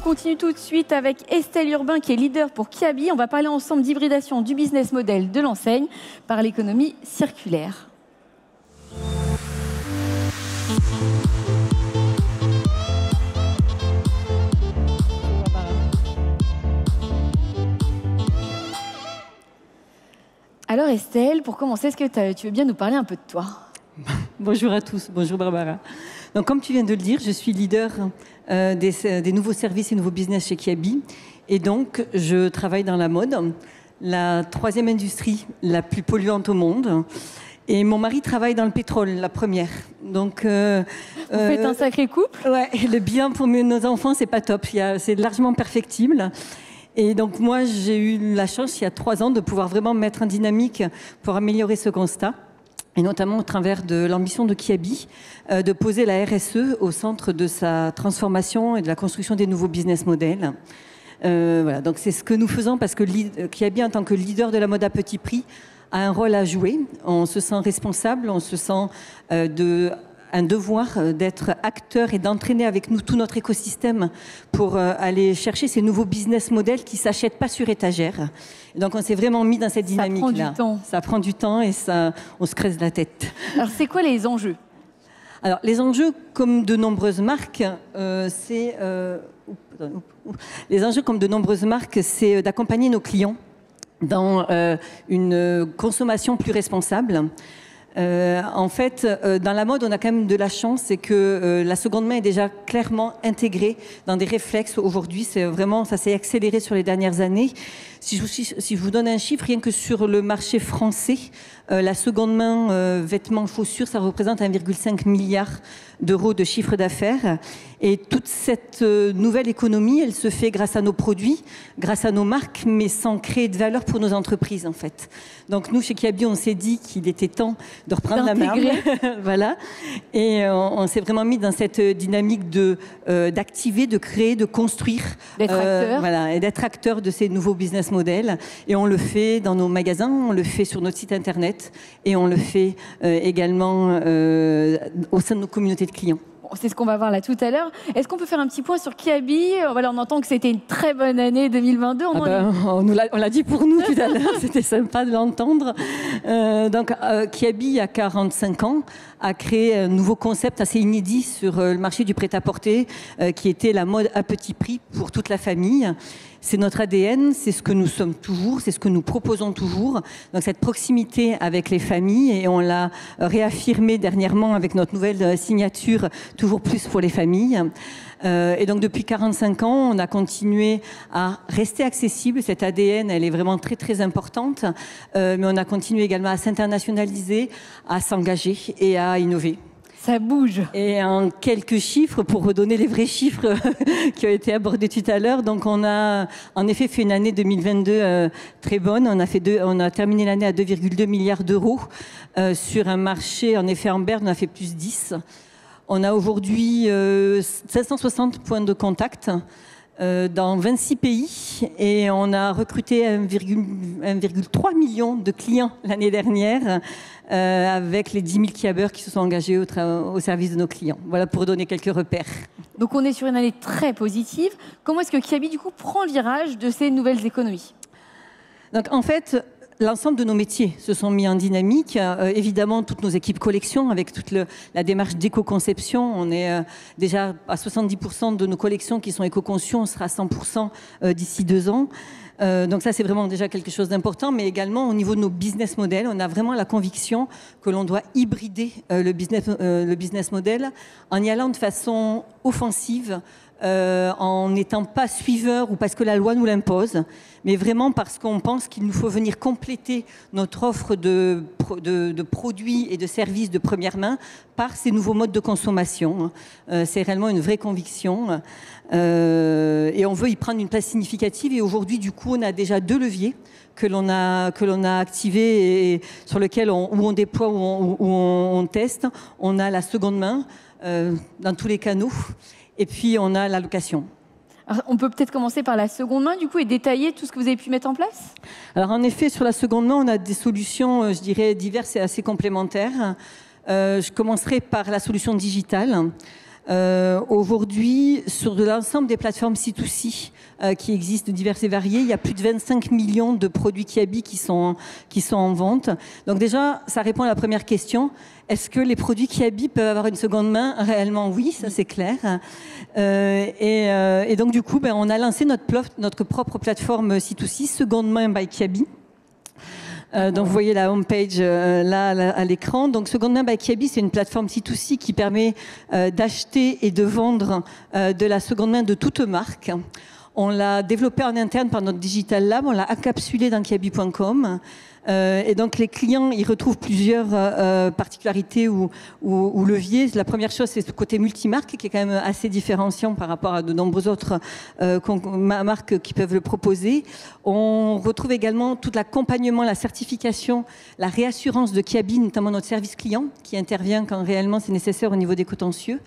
continue tout de suite avec Estelle Urbain qui est leader pour Kiabi. On va parler ensemble d'hybridation du business model de l'enseigne par l'économie circulaire. Alors Estelle, pour commencer, est-ce que tu veux bien nous parler un peu de toi ? Bonjour à tous, bonjour Barbara. Donc, comme tu viens de le dire, je suis leader des nouveaux services et nouveaux business chez Kiabi. Et donc, je travaille dans la mode, la troisième industrie la plus polluante au monde. Et mon mari travaille dans le pétrole, la première. Donc, vous faites un sacré couple ? Ouais, le bilan pour nos enfants, c'est pas top. C'est largement perfectible. Et donc, moi, j'ai eu la chance, il y a 3 ans, de pouvoir vraiment me mettre en dynamique pour améliorer ce constat. Et notamment au travers de l'ambition de Kiabi, de poser la RSE au centre de sa transformation et de la construction des nouveaux business models. Voilà, donc c'est ce que nous faisons parce que Kiabi, en tant que leader de la mode à petit prix, a un rôle à jouer. On se sent responsable, on se sent un devoir d'être acteur et d'entraîner avec nous tout notre écosystème pour aller chercher ces nouveaux business models qui ne s'achètent pas sur étagère. Et donc on s'est vraiment mis dans cette dynamique-là. Ça prend du temps. Ça prend du temps et on se creuse la tête. Alors c'est quoi les enjeux ? Alors les enjeux, comme de nombreuses marques, c'est d'accompagner nos clients dans une consommation plus responsable. En fait, dans la mode, on a quand même de la chance, c'est que la seconde main est déjà clairement intégrée dans des réflexes. Aujourd'hui, c'est vraiment, ça s'est accéléré sur les dernières années. Si je vous donne un chiffre, rien que sur le marché français, la seconde main vêtements, chaussures, ça représente 1,5 milliard d'euros de chiffre d'affaires. Et toute cette nouvelle économie, elle se fait grâce à nos produits, grâce à nos marques, mais sans créer de valeur pour nos entreprises, en fait. Donc nous, chez Kiabi, on s'est dit qu'il était temps de reprendre la main. Voilà. Et on s'est vraiment mis dans cette dynamique d'activer, de créer, de construire. D'être acteur. Voilà, et d'être acteur de ces nouveaux business models. Et on le fait dans nos magasins, on le fait sur notre site internet et on le fait également au sein de nos communautés de clients. C'est ce qu'on va voir là tout à l'heure. Est-ce qu'on peut faire un petit point sur Kiabi ? Voilà, on entend que c'était une très bonne année 2022. On l'a dit pour nous tout à l'heure, c'était sympa de l'entendre. Donc, Kiabi, il y a 45 ans, a créé un nouveau concept assez inédit sur le marché du prêt-à-porter, qui était la mode à petit prix pour toute la famille. C'est notre ADN, c'est ce que nous sommes toujours, c'est ce que nous proposons toujours. Donc cette proximité avec les familles, et on l'a réaffirmé dernièrement avec notre nouvelle signature, toujours plus pour les familles. Et donc depuis 45 ans, on a continué à rester accessible. Cette ADN, elle est vraiment très très importante, mais on a continué également à s'internationaliser, à s'engager et à innover. Ça bouge. Et en quelques chiffres, pour redonner les vrais chiffres qui ont été abordés tout à l'heure, donc on a en effet fait une année 2022 très bonne. On a terminé l'année à 2,2 milliards d'euros sur un marché, en effet, Amber, on a fait plus 10. On a aujourd'hui 560 points de contact dans 26 pays et on a recruté 1,3 million de clients l'année dernière avec les 10 000 Kiabers qui se sont engagés au service de nos clients. Voilà pour donner quelques repères. Donc on est sur une année très positive. Comment est-ce que Kiabi du coup prend le virage de ces nouvelles économies ? Donc en fait, l'ensemble de nos métiers se sont mis en dynamique. Évidemment, toutes nos équipes collections, avec toute la démarche d'éco-conception, on est déjà à 70% de nos collections qui sont éco-conçues, on sera à 100% d'ici 2 ans. Donc ça, c'est vraiment déjà quelque chose d'important, mais également au niveau de nos business models, on a vraiment la conviction que l'on doit hybrider le business model en y allant de façon offensive, en n'étant pas suiveur ou parce que la loi nous l'impose, mais vraiment parce qu'on pense qu'il nous faut venir compléter notre offre de produits et de services de première main par ces nouveaux modes de consommation. C'est réellement une vraie conviction et on veut y prendre une place significative. Et aujourd'hui, du coup, on a déjà 2 leviers que l'on a activés et sur lesquels où on déploie, où on teste. On a la seconde main dans tous les canaux. Et puis, on a la location. Alors, on peut peut-être commencer par la seconde main, du coup, et détailler tout ce que vous avez pu mettre en place ? Alors, en effet, sur la seconde main, on a des solutions, je dirais, diverses et assez complémentaires. Je commencerai par la solution digitale. Aujourd'hui, sur l'ensemble des plateformes C2C qui existent diverses et variées, il y a plus de 25 millions de produits Kiabi qui sont en vente. Donc déjà, ça répond à la première question. Est-ce que les produits Kiabi peuvent avoir une seconde main? Réellement, oui, ça c'est clair. Et donc du coup, on a lancé notre propre plateforme C2C, Seconde Main by Kiabi. Donc vous voyez la homepage là à l'écran. Donc Seconde Main by Kiabi, c'est une plateforme C2C qui permet d'acheter et de vendre de la seconde main de toute marque. On l'a développé en interne par notre Digital Lab, on l'a encapsulé dans kiabi.com. Et donc les clients, ils retrouvent plusieurs particularités ou leviers. La première chose, c'est ce côté multimarque qui est quand même assez différenciant par rapport à de nombreuses autres marques qui peuvent le proposer. On retrouve également tout l'accompagnement, la certification, la réassurance de Kiabi, notamment notre service client qui intervient quand réellement c'est nécessaire au niveau des contentieux.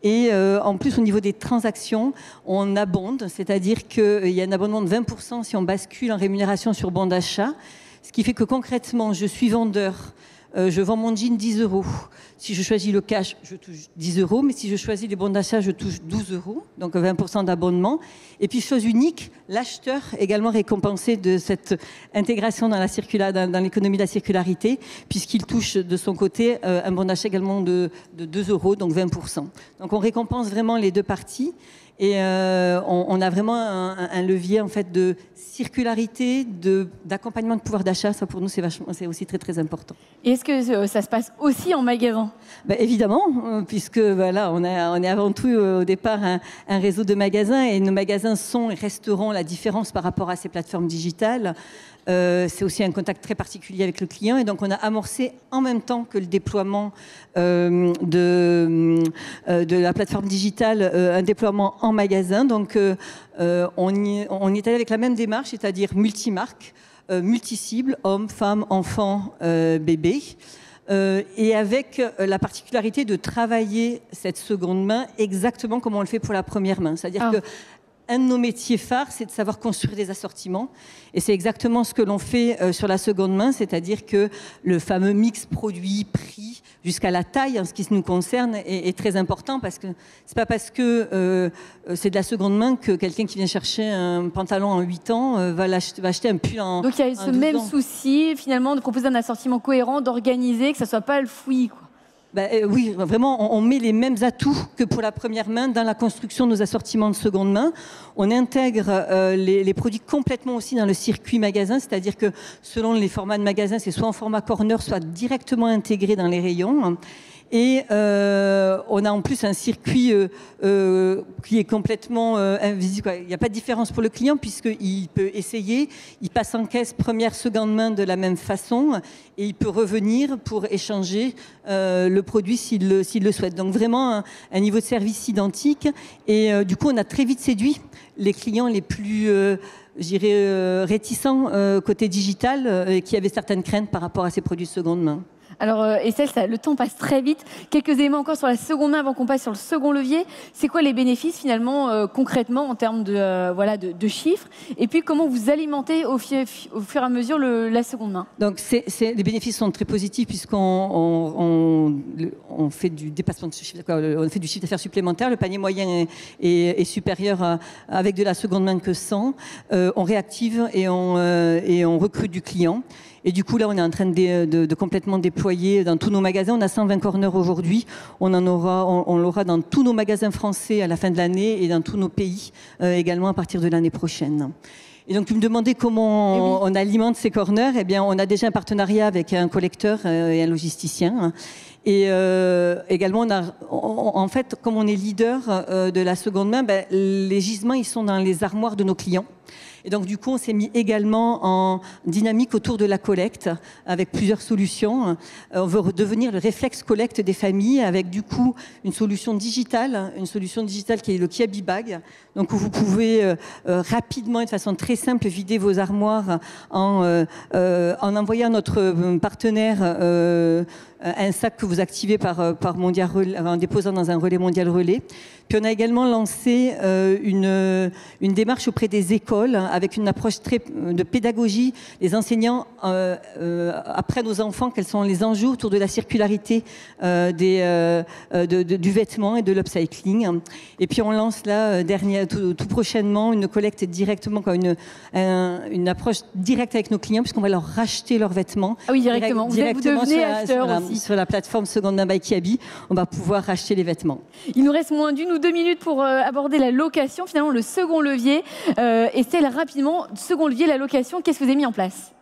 Et en plus, au niveau des transactions, on abonde, c'est-à-dire qu'il y a un abonnement de 20% si on bascule en rémunération sur bon d'achat. Ce qui fait que concrètement, je suis vendeur, je vends mon jean 10 €. Si je choisis le cash, je touche 10 €, mais si je choisis les bons d'achat, je touche 12 €, donc 20% d'abonnement. Et puis, chose unique, l'acheteur également récompensé de cette intégration dans l'économie de la circularité, puisqu'il touche de son côté un bon d'achat également de 2 €, donc 20%. Donc, on récompense vraiment les deux parties. Et on a vraiment un levier en fait de circularité, d'accompagnement de pouvoir d'achat. Ça pour nous c'est aussi très très important. Et est-ce que ça se passe aussi en magasin? Évidemment, puisque voilà, on est avant tout au départ un réseau de magasins et nos magasins sont et resteront la différence par rapport à ces plateformes digitales. C'est aussi un contact très particulier avec le client et donc on a amorcé en même temps que le déploiement de la plateforme digitale un déploiement en magasin. Donc on y est allé avec la même démarche, c'est-à-dire multimarque, multi-cible, hommes, femmes, enfants, bébés. Et avec la particularité de travailler cette seconde main exactement comme on le fait pour la première main. C'est-à-dire que un de nos métiers phares, c'est de savoir construire des assortiments. Et c'est exactement ce que l'on fait sur la seconde main, c'est-à-dire que le fameux mix produit-prix jusqu'à la taille, en ce qui nous concerne, est très important parce que c'est pas parce que c'est de la seconde main que quelqu'un qui vient chercher un pantalon en 8 ans va acheter un pull en 12 ans. Donc il y a ce même souci, finalement, de proposer un assortiment cohérent, d'organiser, que ça soit pas le fouillis, quoi. Oui, vraiment, on met les mêmes atouts que pour la première main dans la construction de nos assortiments de seconde main. On intègre les produits complètement aussi dans le circuit magasin, c'est-à-dire que selon les formats de magasin, c'est soit en format corner, soit directement intégré dans les rayons. Et on a en plus un circuit qui est complètement invisible. Il n'y a pas de différence pour le client puisqu'il peut essayer, il passe en caisse première, seconde main de la même façon et il peut revenir pour échanger le produit s'il le souhaite. Donc vraiment un niveau de service identique et du coup on a très vite séduit les clients les plus réticents côté digital qui avaient certaines craintes par rapport à ces produits de seconde main. Alors Estelle, le temps passe très vite. Quelques éléments encore sur la seconde main avant qu'on passe sur le second levier. C'est quoi les bénéfices finalement concrètement en termes de chiffres? Et puis comment vous alimentez au fur et à mesure la seconde main? Donc les bénéfices sont très positifs puisqu'on fait du dépassement de chiffre, on fait du chiffre d'affaires supplémentaire. Le panier moyen est supérieur avec de la seconde main que 100. On réactive et on recrute du client. Et du coup, là, on est en train de complètement déployer dans tous nos magasins. On a 120 corners aujourd'hui. On l'aura dans tous nos magasins français à la fin de l'année et dans tous nos pays également à partir de l'année prochaine. Et donc, tu me demandais comment on alimente ces corners. Eh bien, on a déjà un partenariat avec un collecteur et un logisticien. Et également, en fait, comme on est leader de la seconde main, les gisements, ils sont dans les armoires de nos clients. Et donc, du coup, on s'est mis également en dynamique autour de la collecte avec plusieurs solutions. On veut redevenir le réflexe collecte des familles avec, du coup, une solution digitale qui est le Kiabi Bag. Donc, où vous pouvez rapidement et de façon très simple vider vos armoires en envoyant notre partenaire un sac que vous activez par Mondial Relais, en déposant dans un relais Mondial Relais. Puis on a également lancé une démarche auprès des écoles avec une approche très de pédagogie. Les enseignants apprennent aux enfants quels sont les enjeux autour de la circularité du vêtement et de l'upcycling. Et puis on lance là tout prochainement une collecte directement, une approche directe avec nos clients, puisqu'on va leur racheter leurs vêtements. Ah oui, directement. Vous devenez acheteur aussi. Sur la plateforme Seconde Main by Kiabi, on va pouvoir racheter les vêtements. Il nous reste moins d'1 ou 2 minutes pour aborder la location, finalement le second levier. Estelle, rapidement, second levier, la location, qu'est-ce que vous avez mis en place ?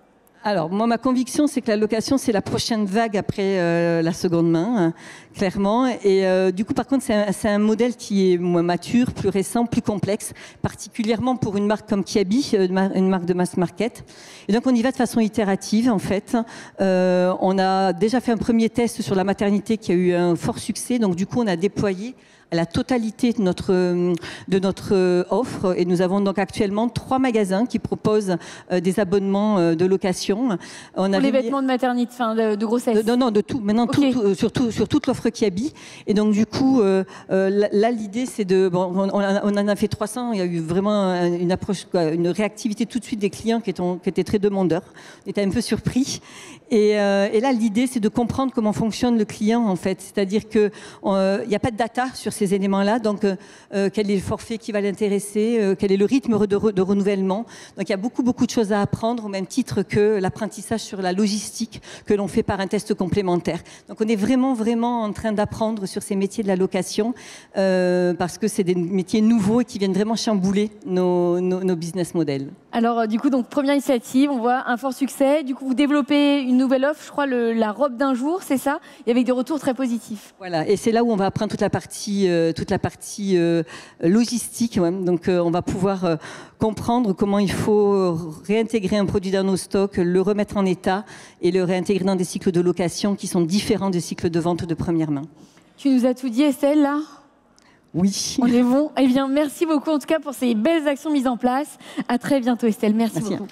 Alors, moi, ma conviction, c'est que la location, c'est la prochaine vague après la seconde main, hein, clairement. Et du coup, par contre, c'est un modèle qui est moins mature, plus récent, plus complexe, particulièrement pour une marque comme Kiabi, une marque de mass market. Et donc, on y va de façon itérative, en fait. On a déjà fait un premier test sur la maternité qui a eu un fort succès. Donc, du coup, on a déployé à la totalité de notre offre, et nous avons donc actuellement 3 magasins qui proposent des abonnements de location. Pour les vêtements de maternité, enfin de grossesse. Non, de tout. Maintenant, okay. sur toute l'offre Kiabi. Et donc du coup, là l'idée c'est de, bon, on en a fait 300. Il y a eu vraiment une approche, une réactivité tout de suite des clients qui étaient très demandeurs. On était un peu surpris. Et là, l'idée, c'est de comprendre comment fonctionne le client, en fait. C'est-à-dire qu'il n'y a pas de data sur ces éléments-là. Donc, quel est le forfait qui va l'intéresser, quel est le rythme de renouvellement. Donc, il y a beaucoup de choses à apprendre, au même titre que l'apprentissage sur la logistique que l'on fait par un test complémentaire. Donc, on est vraiment en train d'apprendre sur ces métiers de la location parce que c'est des métiers nouveaux et qui viennent vraiment chambouler nos business models. Alors, du coup, donc, première initiative, on voit un fort succès. Du coup, vous développez une nouvelle offre, je crois, la robe d'un jour, c'est ça, et avec des retours très positifs. Voilà, et c'est là où on va apprendre toute la partie logistique. Ouais. Donc, on va pouvoir comprendre comment il faut réintégrer un produit dans nos stocks, le remettre en état et le réintégrer dans des cycles de location qui sont différents des cycles de vente de première main. Tu nous as tout dit, Estelle, là ? Oui. On est bon. Eh bien, merci beaucoup en tout cas pour ces belles actions mises en place. À très bientôt, Estelle. Merci beaucoup.